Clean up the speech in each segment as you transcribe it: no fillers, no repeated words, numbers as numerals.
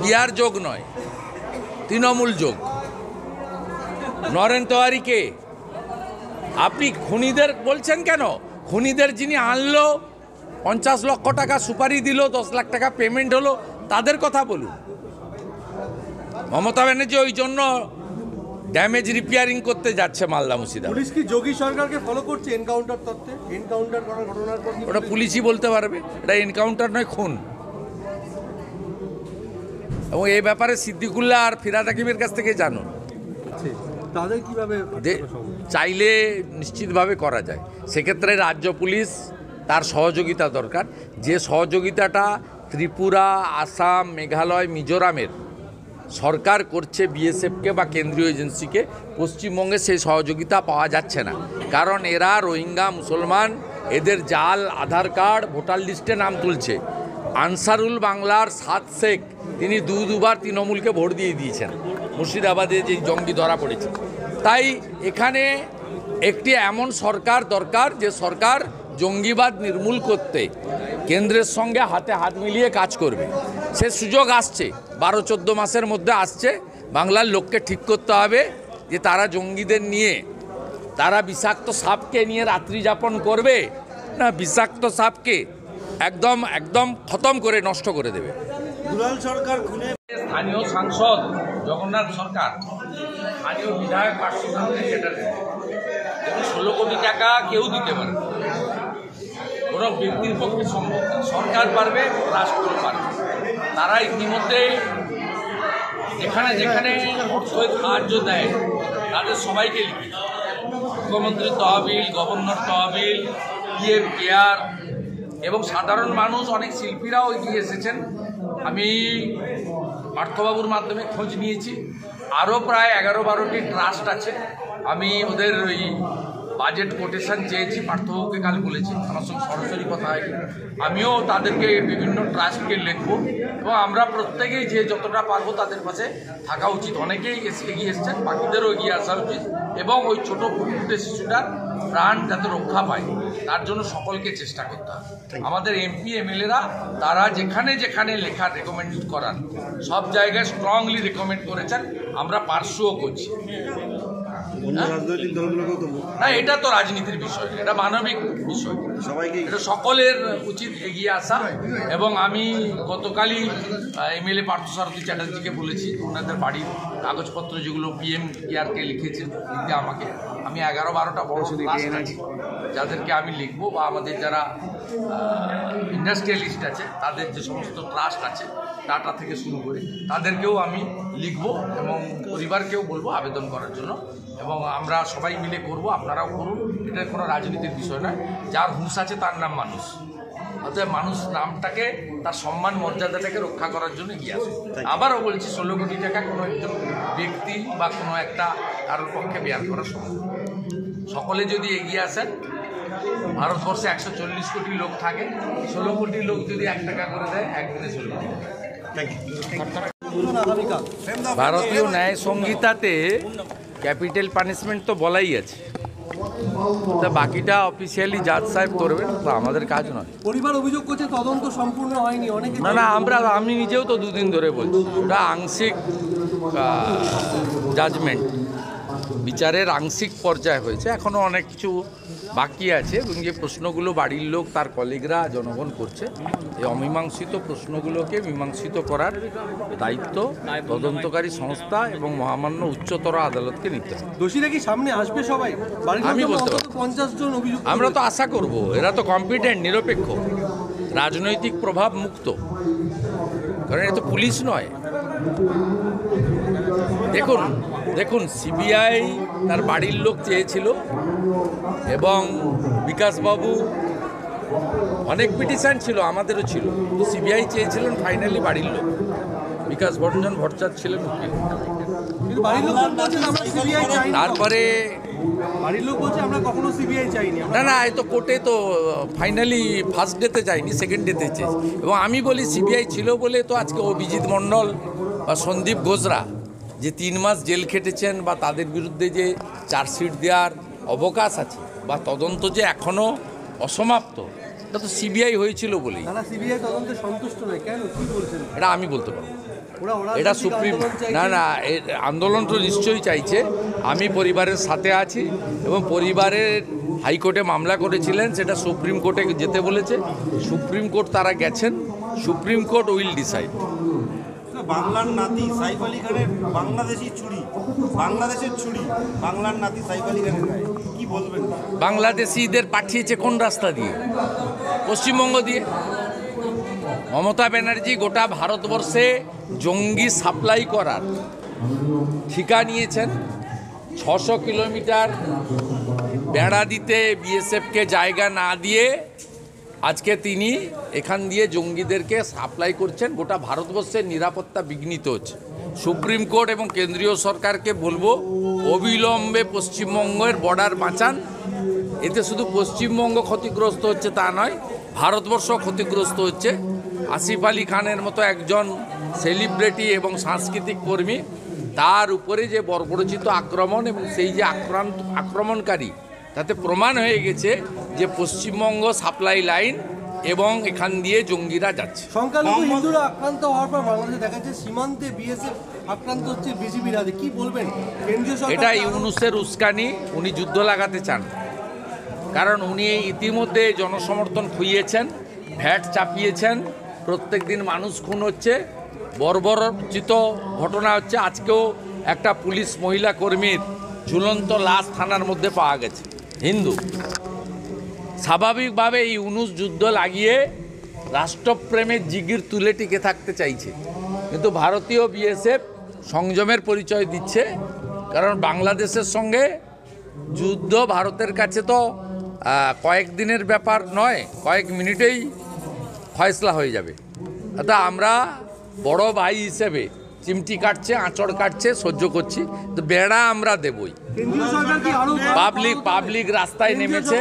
বিহার যোগ নয়, তৃণমূল যোগ। নরেন তেওয়ারিকে আপনি খুনিদের বলছেন কেন? খুনিদের যিনি আনলো, 50 লক্ষ টাকা সুপারি দিল, 10 লাখ টাকা পেমেন্ট হলো, তাদের কথা বলুন। মমতা ব্যানার্জি ওই জন্য ড্যামেজ রিপেয়ারিং করতে যাচ্ছে মালদা মুর্শিদাবাদ। পুলিশ কি যোগী সরকারকে ফলো করছে এনকাউন্টার তত্ত্বে? এনকাউন্টার করার ঘটনার পর ওটা পুলিশই বলতে পারবে, এটা এনকাউন্টার নয়, খুন। এবং এই ব্যাপারে সিদ্দিকুল্লাহ আর ফিরাদ হাকিমের কাছ থেকে জানুন। তাদের কিভাবে চাইলে নিশ্চিতভাবে করা যায়। সেক্ষেত্রে রাজ্য পুলিশ তার সহযোগিতা দরকার, যে সহযোগিতাটা ত্রিপুরা, আসাম, মেঘালয়, মিজোরামের সরকার করছে বিএসএফকে বা কেন্দ্রীয় এজেন্সিকে, পশ্চিমবঙ্গে সেই সহযোগিতা পাওয়া যাচ্ছে না। কারণ এরা রোহিঙ্গা মুসলমান, এদের জাল আধার কার্ড, ভোটার লিস্টে নাম তুলছে। আনসারুল বাংলার সাদ শেখ, তিনি দুবার তৃণমূলকে ভোট দিয়ে দিয়েছেন মুর্শিদাবাদে যে জঙ্গি ধরা পড়েছে। তাই এখানে একটি এমন সরকার দরকার যে সরকার জঙ্গিবাদ নির্মূল করতে কেন্দ্রের সঙ্গে হাতে হাত মিলিয়ে কাজ করবে। সে সুযোগ আসছে, 12-14 মাসের মধ্যে আসছে। বাংলার লোককে ঠিক করতে হবে যে তারা জঙ্গিদের নিয়ে, তারা বিষাক্ত সাপকে নিয়ে রাত্রি যাপন করবে না বিষাক্ত সাপকে একদম একদম খতম করে নষ্ট করে দেবে। দুলাল সরকার খুনে স্থানীয় সাংসদ জগন্নাথ সরকার স্থানীয় বিধায়ক পার্শ্বনাথকে সেটা দেবে। 16 কোটি টাকা কেউ দিতে পারে, কোনো ব্যক্তির পক্ষে সম্ভব না। সরকার পারবে, রাষ্ট্র পারবে। তারা ইতিমধ্যে যেখানে যেখানে অর্থই সাহায্য দেয় তাদের সবাইকে লিখেছে। মুখ্যমন্ত্রীর তহবিল, গভর্নর তহবিল, পিএম কেয়ার এবং সাধারণ মানুষ, অনেক শিল্পীরাও এগিয়ে এসেছেন। আমি পার্থবাবুর মাধ্যমে খোঁজ নিয়েছি, আরও প্রায় 11-12টি ট্রাস্ট আছে। আমি ওদের ওই বাজেট কোটেশন চেয়েছি, পার্থবাবুকে কাল বলেছি, আমার সঙ্গে সরাসরি কথা হয়নি। আমিও তাদেরকে বিভিন্ন ট্রাস্টকে লিখবো এবং আমরা প্রত্যেকেই যে যতটা পারবো তাদের পাশে থাকা উচিত। অনেকেই এগিয়ে এসছেন, বাকিদেরও এগিয়ে আসা উচিত এবং ওই ছোটো ফুটফুটে শিশুটার প্রাণ যাতে রক্ষা পায় তার জন্য সকলকে চেষ্টা করতে হবে। আমাদের এমপি এমএলএরা তারা যেখানে যেখানে লেখা রেকমেন্ড করান সব জায়গায় স্ট্রংলি রেকমেন্ড করেছেন, আমরা পার্শ্বও করছি। না, এটা তো রাজনীতির বিষয়, এটা মানবিক বিষয়, এটা সকলের উচিত এগিয়ে আসা। এবং আমি গতকালই এমএলএ পার্থসারথী চ্যাটার্জিকে বলেছি ওনাদের বাড়ির কাগজপত্র যেগুলো পিএম কেয়ারকে লিখেছে লিখতে আমাকে, আমি 11-12টা বড় ট্রাস্ট আছে যাদেরকে আমি লিখবো, বা আমাদের যারা ইন্ডাস্ট্রিয়ালিস্ট আছে তাদের যে সমস্ত ট্রাস্ট আছে টাটা থেকে শুরু করে তাদেরকেও আমি লিখবো এবং পরিবারকেও বলবো আবেদন করার জন্য। এবং আমরা সবাই মিলে করব, আপনারাও করুন। এটা কোনো রাজনীতির বিষয় নয়। যার হুঁশ আছে তার নাম মানুষ, অতএব মানুষ নামটাকে, তার সম্মান মর্যাদাটাকে রক্ষা করার জন্য এগিয়ে আসুন। আবারও বলছি, 16 কোটি টাকা কোনো একজন ব্যক্তি বা কোনো একটা কারোর পক্ষে বেয়ার করা সম্ভব। সকলে যদি এগিয়ে আসেন, ভারতবর্ষে 140 কোটি লোক থাকে, 16 কোটি লোক যদি 1 টাকা করে দেয়, একদিনে 16 কোটি। ভারতীয় ন্যায় সংহিতাতে ক্যাপিটাল পানিশমেন্ট তো বলাই আছে, তা বাকিটা অফিসিয়ালি জাজ সাহেব করবেন, তা আমাদের কাজ নয়। পরিবার অভিযোগ করছে তদন্ত সম্পূর্ণ হয়নি, অনেকে না, আমি নিজেও তো 2 দিন ধরে বলছি, ওটা আংশিক জাজমেন্ট, বিচারের আংশিক পর্যায়ে হয়েছে, এখনও অনেক কিছু বাকি আছে। এবং যে প্রশ্নগুলো বাড়ির লোক, তার কলিগরা, জনগণ করছে, এই অমীমাংসিত প্রশ্নগুলোকে মীমাংসিত করার দায়িত্ব তদন্তকারী সংস্থা এবং মহামান্য উচ্চতর আদালতকে নিতে হবে। দোষীরা কি সামনে আসবে সবাই? আমি বলতে পারবো, 50 জন অভিযোগ, আমরা তো আশা করব। এরা তো কম্পিটেন্ট, নিরপেক্ষ, রাজনৈতিক প্রভাব মুক্ত, কারণ এটা তো পুলিশ নয়। দেখুন সিবিআই তার বাড়ির লোক চেয়েছিল এবং বিকাশবাবু, অনেক পিটিশন ছিল, আমাদেরও ছিল, সিবিআই চেয়েছিলেন, ফাইনালি বাড়ির লোক বিকাশ ভঞ্জন ভট্টাচার্য ছিলেন উকিল। তারপরে বাড়ির লোক বলছে আমরা কখনো সিবিআই চাইনি। না, এই তো কোর্টে তো ফাইনালি ফার্স্ট ডেতে যায়নি, সেকেন্ড ডেতে চেয়েছি। এবং আমি বলি সিবিআই ছিল বলে তো আজকে অভিজিৎ মণ্ডল বা সন্দীপ ঘোষরা যে 3 মাস জেল খেটেছেন, বা তাদের বিরুদ্ধে যে চার্জশিট দেওয়ার অবকাশ আছে, বা তদন্ত যে এখনও অসমাপ্ত, এটা তো সিবিআই হয়েছিল বলেই। তারা সিবিআই তদন্তে সন্তুষ্ট নয় কেন, কি বলছেন? এটা আমি বলতে পারবো। ওরা এটা সুপ্রিম না আন্দোলন তো নিশ্চয়ই চাইছে। আমি পরিবারের সাথে আছি এবং পরিবারের হাইকোর্টে মামলা করেছিলেন, সেটা সুপ্রিম কোর্টে যেতে বলেছে। সুপ্রিম কোর্ট তারা গেছেন, সুপ্রিম কোর্ট উইল ডিসাইড। বাংলার নাতি সাইফ আলী খানের বাংলাদেশি ছুরি, বাংলাদেশের ছুরি বাংলার নাতি সাইফ আলী খানের গায়ে, কি বলবেন? বাংলাদেশিদের পাঠিয়েছে কোন রাস্তা দিয়ে? পশ্চিমবঙ্গ দিয়ে। মমতা ব্যানার্জি গোটা ভারতবর্ষে জঙ্গি সাপ্লাই করার ঠিকা নিয়েছেন। 600 কিলোমিটার বেড়া দিতে বিএসএফকে জায়গা না দিয়ে আজকে তিনি এখান দিয়ে জঙ্গিদেরকে সাপ্লাই করছেন। গোটা ভারতবর্ষের নিরাপত্তা বিঘ্নিত হচ্ছে। সুপ্রিম কোর্ট এবং কেন্দ্রীয় সরকারকে বলবো, অবিলম্বে পশ্চিমবঙ্গের বর্ডার বাঁচান। এতে শুধু পশ্চিমবঙ্গ ক্ষতিগ্রস্ত হচ্ছে তা নয়, ভারতবর্ষ ক্ষতিগ্রস্ত হচ্ছে। আসিফ আলী খানের মতো একজন সেলিব্রিটি এবং সাংস্কৃতিক কর্মী, তার উপরে যে বর্বরচিত আক্রমণ এবং সেই যে আক্রমণকারী, তাতে প্রমাণ হয়ে গেছে যে পশ্চিমবঙ্গ সাপ্লাই লাইন এবং এখান দিয়ে জঙ্গিরা যাচ্ছে। সংখ্যালঘু হিন্দুরা আক্রান্ত হওয়ার পর বাংলাদেশে দেখা যাচ্ছে সীমান্তে বিএসএফ আক্রান্ত হচ্ছে বিজিবির হাতে, কি বলবেন? কেন্দ্রীয় সরকার এটা ইউনূসের উস্কানি। উনি যুদ্ধ লাগাতে চান, কারণ উনি ইতিমধ্যে জনসমর্থন খুইয়েছেন, ভ্যাট চাপিয়েছেন, প্রত্যেক দিন মানুষ খুন হচ্ছে, বর্বরচিত ঘটনা হচ্ছে। আজকেও একটা পুলিশ মহিলা কর্মীর ঝুলন্ত লাশ থানার মধ্যে পাওয়া গেছে, হিন্দু। স্বাভাবিকভাবে এই ইউনূস যুদ্ধ লাগিয়ে রাষ্ট্রপ্রেমের জিগির তুলে টিকে থাকতে চাইছে, কিন্তু ভারতীয় বিএসএফ সংযমের পরিচয় দিচ্ছে। কারণ বাংলাদেশের সঙ্গে যুদ্ধ ভারতের কাছে তো কয়েকদিনের ব্যাপার নয়, কয়েক মিনিটেই ফয়সলা হয়ে যাবে। অর্থাৎ আমরা বড় ভাই হিসেবে চিমটি কাটছে, আঁচড় কাটছে, সহ্য করছি, তো বেড়া আমরা দেবই। কেন্দ্রীয় সরকার কি আরো পাবলিক রাস্তায় নেমেছে।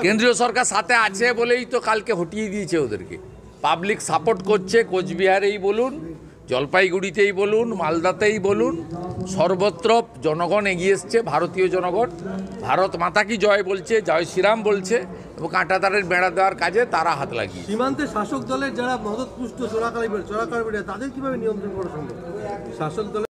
কেন্দ্রীয় সরকার সাথে আছে বলেই তো কালকে হটিয়ে দিয়েছে ওদেরকে। পাবলিক সাপোর্ট করছে, কোচবিহারেই বলুন, জলপাইগুড়িতেই বলুন, মালদাতেই বলুন, সর্বত্র জনগণ এগিয়ে এসছে। ভারতীয় জনগণ ভারত মাতা কি জয় বলছে, জয় শ্রীরাম বলছে, এবং কাঁটাতারের বেড়া দেওয়ার কাজে তারা হাত লাগিয়ে। সীমান্তে শাসক দলের যারা মদতপুষ্ট চোরাকারীরা, তাদের কিভাবে নিয়ন্ত্রণ করা সম্ভব? শাসক দলের